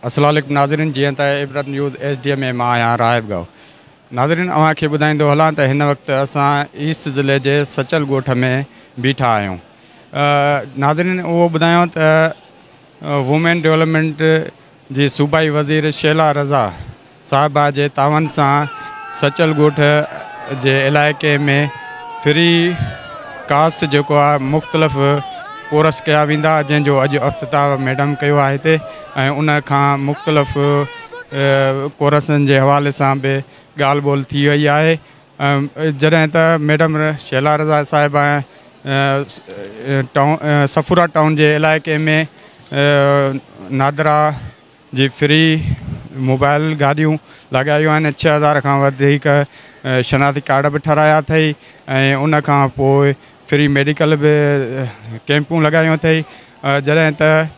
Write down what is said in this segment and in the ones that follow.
अस्सलाम वालेकुम नाज़रीन, जीअं त इबरत न्यूज़ HD में मां आहियां राहिब गांव। नाज़रीन, अव्हांखे ॿुधाईंदो हलां त हिन वक़्तु असां ईस्ट ज़िले जे सचल ॻोठ में बीठा आहियूं। नाज़रीन, उहो ॿुधायूं त वुमेन डेवलपमेंट जी सूबाई वज़ीर शेला रज़ा साहिबा जे तावन सां सचल ॻोठ जे इलाइक़े में फ्री कास्ट जेको आहे मुख़्तलिफ़ कोर्स कया वेंदा, जंहिंजो अॼु अफ़्तिताह मैडम कयो आहे हिते, ऐं उन खां मुख़्तलिफ़ कोर्सनि जे हवाले सां बि ॻाल्हि ॿोल थी वई आहे। जॾहिं त मैडम शेला रज़ा साहिबा सफूरा टाउन जे इलाइक़े में नादरा जी फ्री मोबाइल गाॾियूं लॻायूं आहिनि। 6000 खां वधीक शनाख़ती कार्ड बि ठाराया अथई, ऐं उन खां पोइ फ्री मेडिकल बि कैंपूं लॻायूं अथई। जॾहिं त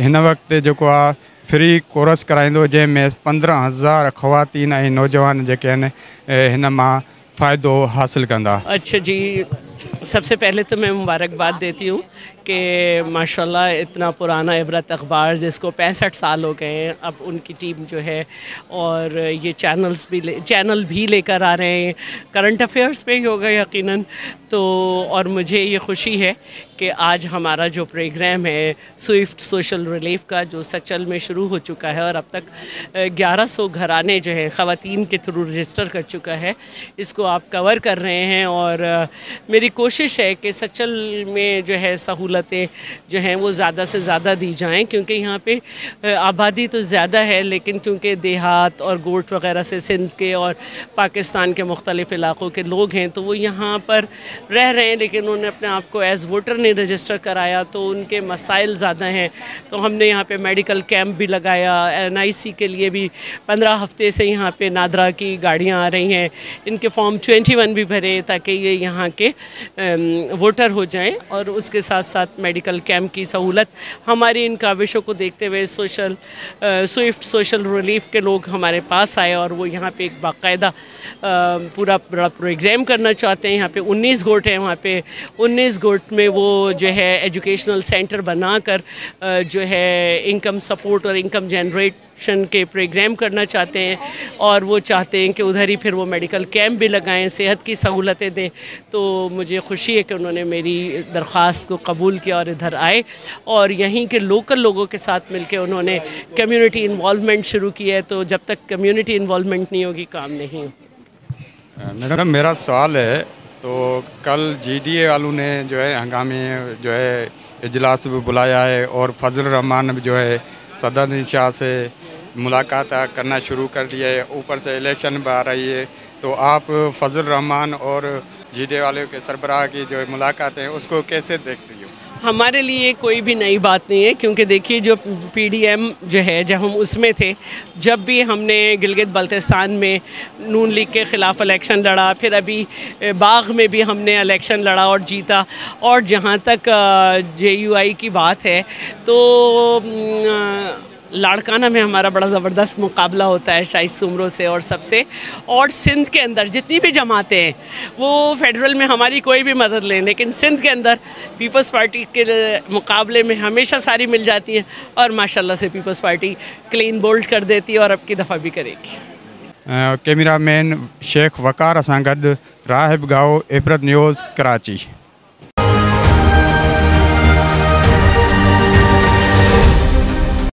हिन वक़्तु जेको आहे फ्री कोर्स कराईंदो, जंहिंमें 15,000 ख़वातीन ऐं नौजवान जेके आहिनि हिन मां फ़ाइदो हासिल कंदा। अच्छा जी, सबसे पहले तो मैं मुबारकबाद देती हूँ कि माशाल्लाह इतना पुराना इबरत अखबार जिसको 65 साल हो गए हैं, अब उनकी टीम जो है और ये चैनल भी लेकर आ रहे हैं। करंट अफेयर्स पे ही होगा यकीनन। तो और मुझे ये खुशी है कि आज हमारा जो प्रोग्राम है स्विफ्ट सोशल रिलीफ का, जो सचल में शुरू हो चुका है और अब तक 1100 घराने जो है ख़वातीन के थ्रू रजिस्टर कर चुका है, इसको आप कवर कर रहे हैं। और मेरी कोशिश है कि सचल में जो है सहूलतें जो हैं वो ज़्यादा से ज़्यादा दी जाएं, क्योंकि यहाँ पे आबादी तो ज़्यादा है, लेकिन क्योंकि देहात और गोट वगैरह से सिंध के और पाकिस्तान के मुख्तलिफ़ इलाक़ों के लोग हैं, तो वो यहाँ पर रह रहे हैं, लेकिन उन्होंने अपने आप को एज़ वोटर नहीं रजिस्टर कराया, तो उनके मसाइल ज़्यादा हैं। तो हमने यहाँ पे मेडिकल कैंप भी लगाया। NIC के लिए भी 15 हफ्ते से यहाँ पे नादरा की गाड़ियाँ आ रही हैं। इनके फॉर्म 21 भी भरे ताकि ये यहाँ के वोटर हो जाएं, और उसके साथ साथ मेडिकल कैंप की सहूलत। हमारी इन काविशों को देखते हुए स्विफ्ट सोशल रिलीफ के लोग हमारे पास आए और वो यहाँ पे एक बाकायदा पूरा बड़ा प्रोग्राम करना चाहते हैं। यहाँ पे 19 गोट हैं, वहाँ पे 19 गोट में वो जो है एजुकेशनल सेंटर बनाकर जो है इनकम सपोर्ट और इनकम जनरेशन के प्रोग्राम करना चाहते हैं, और वो चाहते हैं कि उधर ही फिर वो मेडिकल कैंप भी लगाएं, सेहत की सहूलतें दें। तो मुझे खुशी है कि उन्होंने मेरी दरख्वास्त को कबूल किया और इधर आए, और यहीं के लोकल लोगों के साथ मिलकर उन्होंने कम्युनिटी इन्वॉल्वमेंट शुरू की है। तो जब तक कम्युनिटी इन्वॉल्वमेंट नहीं होगी, काम नहीं हो। मैडम, मेरा सवाल है, तो कल GDA वालों ने जो है हंगामी जो है इजलास भी बुलाया है, और फजल रहमान भी जो है सदर शाह से मुलाकात करना शुरू कर दिया है। ऊपर से इलेक्शन भी आ रही है, तो आप फजल रहमान और GDA वाले के सरबराह की जो मुलाकात है उसको कैसे देखती हो? हमारे लिए कोई भी नई बात नहीं है, क्योंकि देखिए जो PDM जो है, जब हम उसमें थे, जब भी हमने गिलगित बल्तिस्तान में नून लीग के ख़िलाफ़ इलेक्शन लड़ा, फिर अभी बाग में भी हमने इलेक्शन लड़ा और जीता। और जहाँ तक JUI की बात है, तो लाड़काना में हमारा बड़ा ज़बरदस्त मुकाबला होता है शाही सुमरों से और सबसे। और सिंध के अंदर जितनी भी जमातें हैं, वो फेडरल में हमारी कोई भी मदद लें, लेकिन सिंध के अंदर पीपल्स पार्टी के मुकाबले में हमेशा सारी मिल जाती हैं, और माशाल्लाह से पीपल्स पार्टी क्लीन बोल्ड कर देती है और अब की दफ़ा भी करेगी। कैमरामैन शेख वकार सां गॾु राहिब गांव, इबरत न्यूज़, कराची।